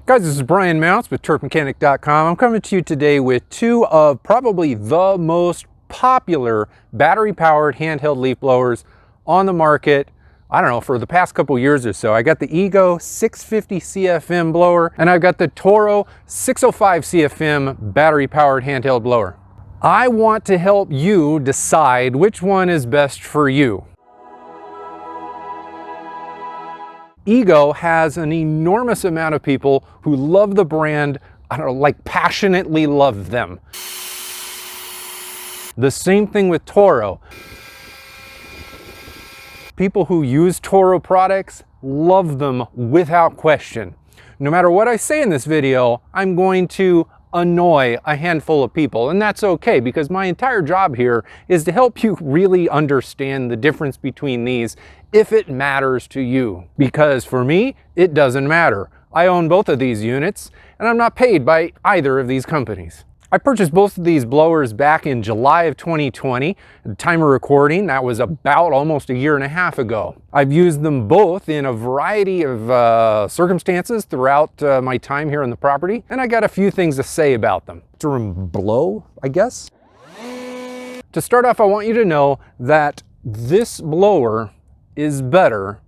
Guys, this is Brian Mounts with turfmechanic.com. I'm coming to you today with two of probably the most popular battery-powered handheld leaf blowers on the market, I don't know, for the past couple years or so. I got the Ego 650 CFM blower, and I've got the Toro 605 CFM battery-powered handheld blower. I want to help you decide which one is best for you. Ego has an enormous amount of people who love the brand, I don't know, like passionately love them. The same thing with Toro. People who use Toro products love them without question. No matter what I say in this video, I'm going to annoy a handful of people, and that's okay, because my entire job here is to help you really understand the difference between these if it matters to you. Because for me, it doesn't matter. I own both of these units, and I'm not paid by either of these companies. I purchased both of these blowers back in July of 2020. At the time of recording, that was about almost a year and a half ago. I've used them both in a variety of circumstances throughout my time here on the property, and I got a few things to say about them. To blow, I guess. To start off, I want you to know that this blower is better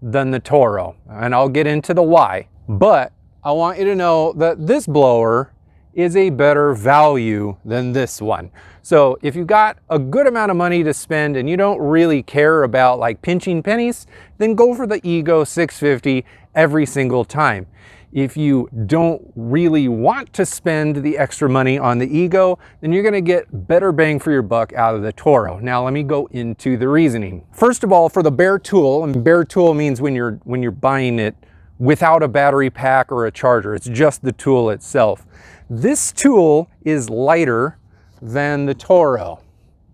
than the Toro, and I'll get into the why. But I want you to know that this blower is a better value than this one. So if you got a good amount of money to spend and you don't really care about like pinching pennies, then go for the Ego 650 every single time. If you don't really want to spend the extra money on the Ego, then you're gonna get better bang for your buck out of the Toro. Now let me go into the reasoning. First of all, for the bare tool, and bare tool means when you're buying it without a battery pack or a charger, it's just the tool itself. This tool is lighter than the Toro.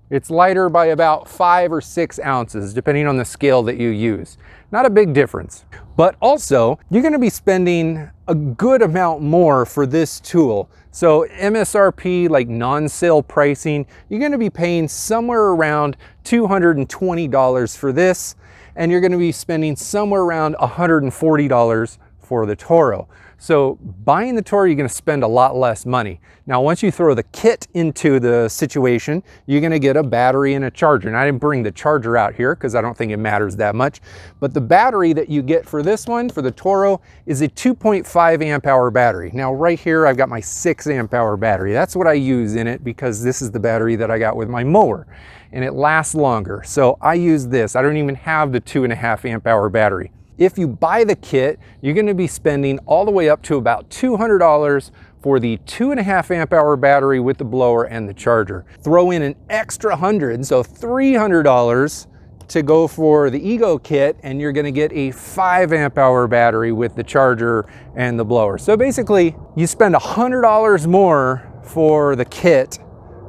It's lighter by about 5 or 6 ounces, depending on the scale that you use. Not a big difference. But also, you're gonna be spending a good amount more for this tool. So MSRP, like non-sale pricing, you're gonna be paying somewhere around $220 for this, and you're gonna be spending somewhere around $140 for the Toro. So buying the Toro, you're gonna spend a lot less money. Now, once you throw the kit into the situation, you're gonna get a battery and a charger. And I didn't bring the charger out here because I don't think it matters that much. But the battery that you get for this one, for the Toro, is a 2.5 amp hour battery. Now, right here, I've got my 6 amp hour battery. That's what I use in it because this is the battery that I got with my mower, and it lasts longer. So I use this. I don't even have the 2.5 amp hour battery. If you buy the kit, you're gonna be spending all the way up to about $200 for the 2.5 amp hour battery with the blower and the charger. Throw in an extra $100, so $300 to go for the Ego kit, and you're gonna get a 5 amp hour battery with the charger and the blower. So basically, you spend $100 more for the kit,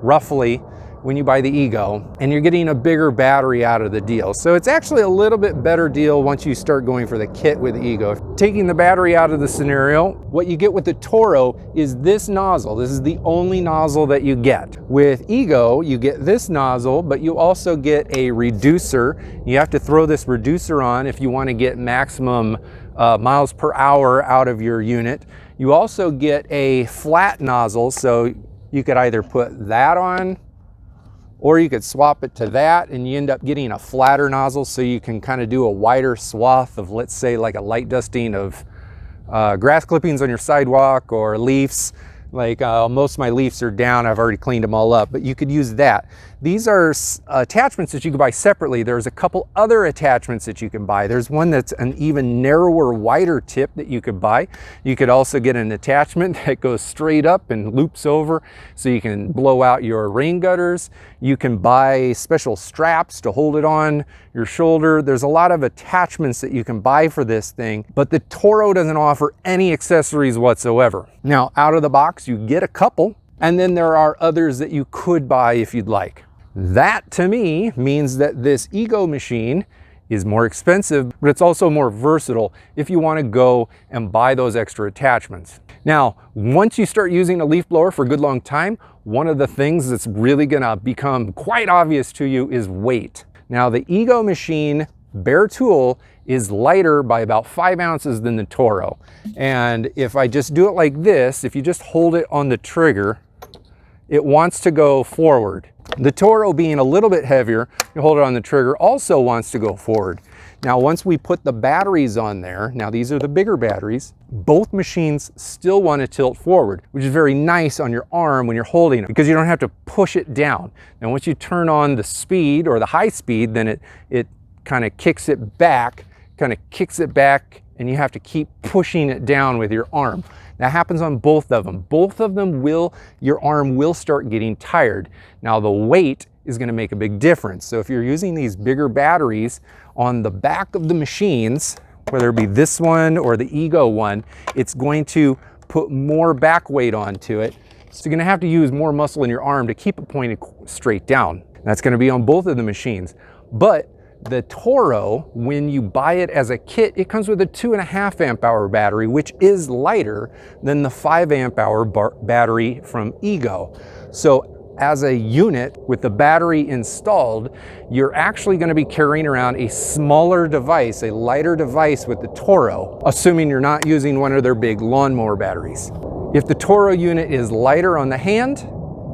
roughly, when you buy the Ego, and you're getting a bigger battery out of the deal. So it's actually a little bit better deal once you start going for the kit with the Ego. Taking the battery out of the scenario, what you get with the Toro is this nozzle. This is the only nozzle that you get. With Ego, you get this nozzle, but you also get a reducer. You have to throw this reducer on if you want to get maximum miles per hour out of your unit. You also get a flat nozzle, so you could either put that on, or you could swap it to that, and you end up getting a flatter nozzle, so you can kind of do a wider swath of, let's say, like a light dusting of grass clippings on your sidewalk or leaves. Like most of my leaves are down, I've already cleaned them all up, but you could use that. These are attachments that you can buy separately. There's a couple other attachments that you can buy. There's one that's an even narrower, wider tip that you could buy. You could also get an attachment that goes straight up and loops over so you can blow out your rain gutters. You can buy special straps to hold it on your shoulder. There's a lot of attachments that you can buy for this thing, but the Toro doesn't offer any accessories whatsoever. Now, out of the box, you get a couple, and then there are others that you could buy if you'd like. That, to me, means that this Ego machine is more expensive, but it's also more versatile if you want to go and buy those extra attachments. Now, once you start using a leaf blower for a good long time, one of the things that's really gonna become quite obvious to you is weight. Now, the Ego machine bare tool is lighter by about 5 ounces than the Toro. And if I just do it like this, if you just hold it on the trigger, it wants to go forward. The Toro, being a little bit heavier, you hold it on the trigger, also wants to go forward. Now, once we put the batteries on there, now these are the bigger batteries, both machines still want to tilt forward, which is very nice on your arm when you're holding it, because you don't have to push it down. Now, once you turn on the speed or the high speed, then it kind of kicks it back, and you have to keep pushing it down with your arm. That happens on both of them. Both of them your arm will start getting tired. Now, the weight is going to make a big difference. So if you're using these bigger batteries on the back of the machines, whether it be this one or the Ego one, it's going to put more back weight onto it. So you're going to have to use more muscle in your arm to keep it pointed straight down. That's going to be on both of the machines. But the Toro, when you buy it as a kit, it comes with a 2.5 amp hour battery, which is lighter than the 5 amp hour battery from Ego. So as a unit with the battery installed, you're actually going to be carrying around a smaller device, a lighter device with the Toro, assuming you're not using one of their big lawnmower batteries. If the Toro unit is lighter on the hand,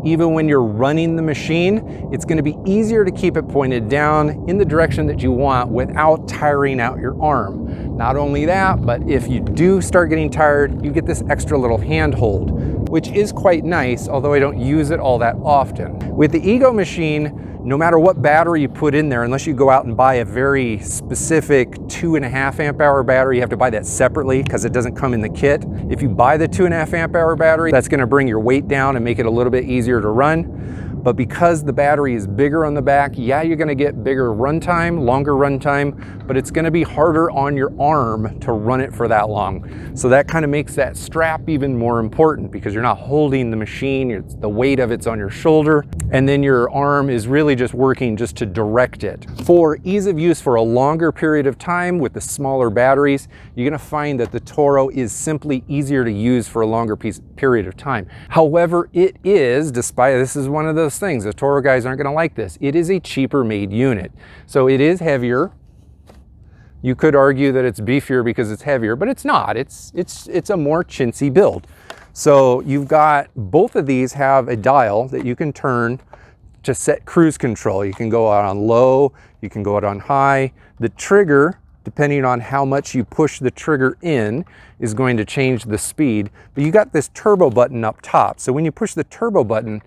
even when you're running the machine, it's going to be easier to keep it pointed down in the direction that you want without tiring out your arm. Not only that, but if you do start getting tired, you get this extra little handhold, which is quite nice, although I don't use it all that often. With the Ego machine, no matter what battery you put in there, unless you go out and buy a very specific 2.5 amp hour battery, you have to buy that separately because it doesn't come in the kit. If you buy the 2.5 amp hour battery, that's going to bring your weight down and make it a little bit easier to run. But because the battery is bigger on the back, yeah, you're going to get bigger runtime, longer runtime, but it's going to be harder on your arm to run it for that long. So that kind of makes that strap even more important because you're not holding the machine, the weight of it's on your shoulder, and then your arm is really just working just to direct it. For ease of use for a longer period of time with the smaller batteries, you're going to find that the Toro is simply easier to use for a longer period of time. However, it is, despite this is one of those things, the Toro guys aren't going to like this, it is a cheaper made unit. So it is heavier. You could argue that it's beefier because it's heavier, but it's not. It's a more chintzy build. So you've got, both of these have a dial that you can turn to set cruise control. You can go out on low, you can go out on high. The trigger, depending on how much you push the trigger in, is going to change the speed. But you got this turbo button up top. So when you push the turbo button,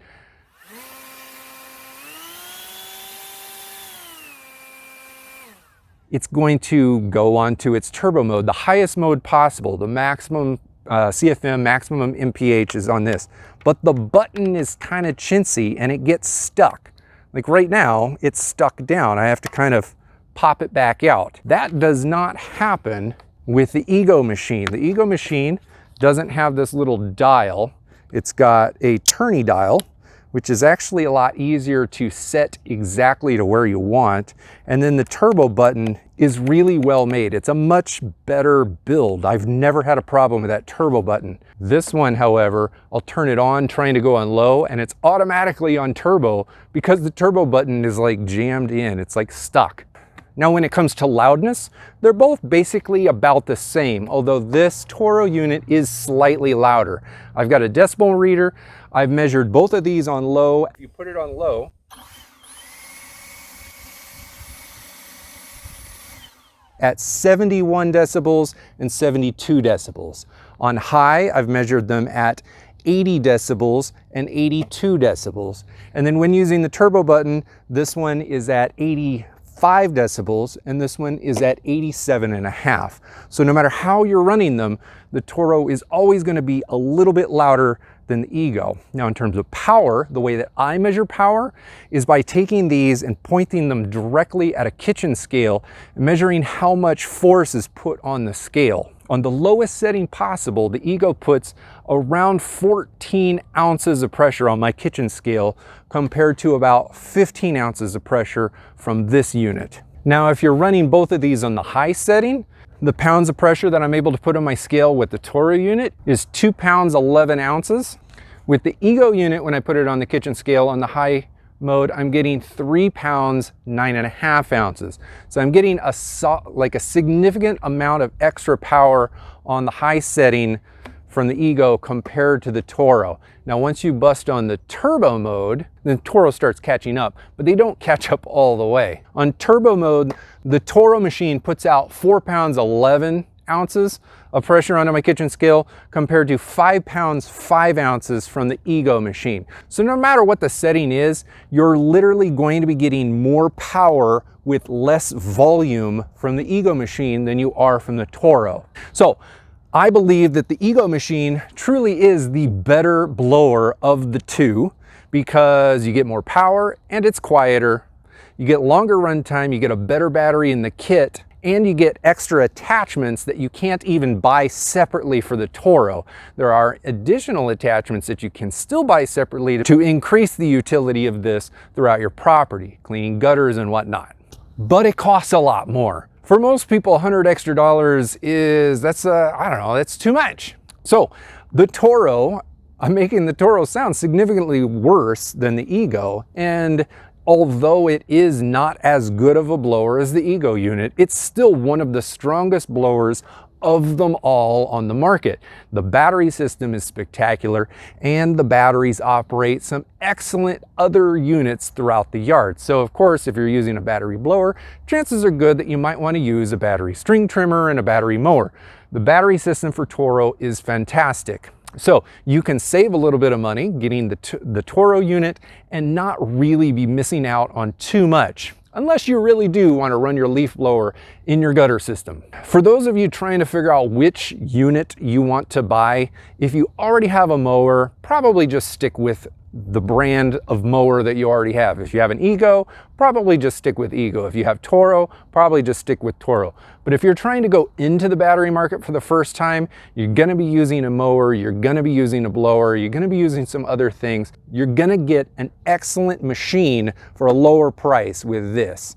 it's going to go on to its turbo mode, the highest mode possible. The maximum CFM, maximum MPH is on this. But the button is kind of chintzy and it gets stuck. Like right now, it's stuck down. I have to kind of pop it back out. That does not happen with the Ego machine. The Ego machine doesn't have this little dial. It's got a tourney dial, which is actually a lot easier to set exactly to where you want. And then the turbo button is really well made. It's a much better build. I've never had a problem with that turbo button. This one, however, I'll turn it on trying to go on low and it's automatically on turbo because the turbo button is like jammed in. It's like stuck. Now, when it comes to loudness, they're both basically about the same, although this Toro unit is slightly louder. I've got a decibel reader. I've measured both of these on low. If you put it on low, at 71 decibels and 72 decibels. On high, I've measured them at 80 decibels and 82 decibels. And then when using the turbo button, this one is at 85 decibels and this one is at 87.5. So no matter how you're running them, the Toro is always going to be a little bit louder than the Ego. Now, in terms of power, the way that I measure power is by taking these and pointing them directly at a kitchen scale and measuring how much force is put on the scale. On the lowest setting possible, the Ego puts around 14 ounces of pressure on my kitchen scale compared to about 15 ounces of pressure from this unit. Now, if you're running both of these on the high setting, the pounds of pressure that I'm able to put on my scale with the Toro unit is 2 pounds 11 ounces. With the Ego unit, when I put it on the kitchen scale on the high mode, I'm getting 3 pounds, 9.5 ounces. So I'm getting a significant amount of extra power on the high setting from the Ego compared to the Toro. Now, once you bust on the turbo mode, then Toro starts catching up, but they don't catch up all the way. On turbo mode, the Toro machine puts out 4 pounds, 11 ounces of pressure onto my kitchen scale compared to 5 pounds, 5 ounces from the Ego machine. So no matter what the setting is, you're literally going to be getting more power with less volume from the Ego machine than you are from the Toro. So I believe that the Ego machine truly is the better blower of the two because you get more power and it's quieter. You get longer runtime, you get a better battery in the kit, and you get extra attachments that you can't even buy separately for the Toro. There are additional attachments that you can still buy separately to increase the utility of this throughout your property, cleaning gutters and whatnot. But it costs a lot more. For most people, $100 extra I don't know, that's too much. So the Toro, I'm making the Toro sound significantly worse than the Ego, and although it is not as good of a blower as the Ego unit, it's still one of the strongest blowers of them all on the market. The battery system is spectacular, and the batteries operate some excellent other units throughout the yard. So of course, if you're using a battery blower, chances are good that you might want to use a battery string trimmer and a battery mower. The battery system for Toro is fantastic. So you can save a little bit of money getting the Toro unit and not really be missing out on too much, unless you really do want to run your leaf blower in your gutter system. For those of you trying to figure out which unit you want to buy, if you already have a mower, probably just stick with the brand of mower that you already have. If you have an Ego, probably just stick with Ego. If you have Toro, probably just stick with Toro. But if you're trying to go into the battery market for the first time, you're gonna be using a mower, you're gonna be using a blower, you're gonna be using some other things. You're gonna get an excellent machine for a lower price with this.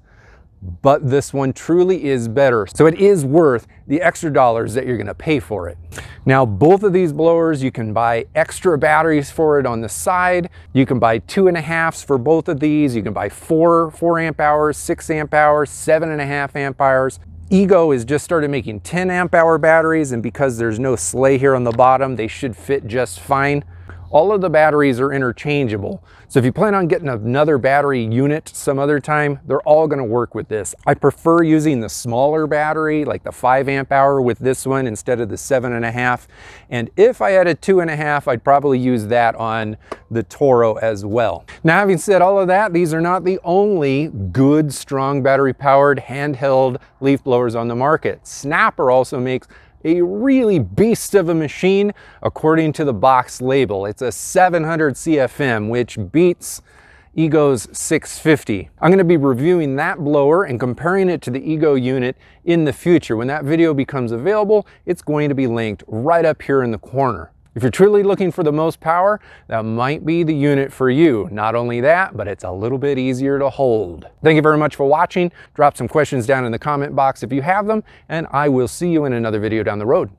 But this one truly is better. So it is worth the extra dollars that you're gonna pay for it. Now, both of these blowers, you can buy extra batteries for it on the side. You can buy 2.5s for both of these. You can buy 4 amp hours, 6 amp hours, 7.5 amp hours. Ego has just started making 10 amp hour batteries, and because there's no sleigh here on the bottom, they should fit just fine. All of the batteries are interchangeable. So if you plan on getting another battery unit some other time, they're all gonna work with this. I prefer using the smaller battery, like the 5 amp hour with this one instead of the 7.5. And if I had a 2.5, I'd probably use that on the Toro as well. Now, having said all of that, these are not the only good, strong battery powered handheld leaf blowers on the market. Snapper also makes a really beast of a machine according to the box label. It's a 700 CFM, which beats Ego's 650. I'm going to be reviewing that blower and comparing it to the Ego unit in the future. When that video becomes available, it's going to be linked right up here in the corner. If you're truly looking for the most power, that might be the unit for you. Not only that, but it's a little bit easier to hold. Thank you very much for watching. Drop some questions down in the comment box if you have them, and I will see you in another video down the road.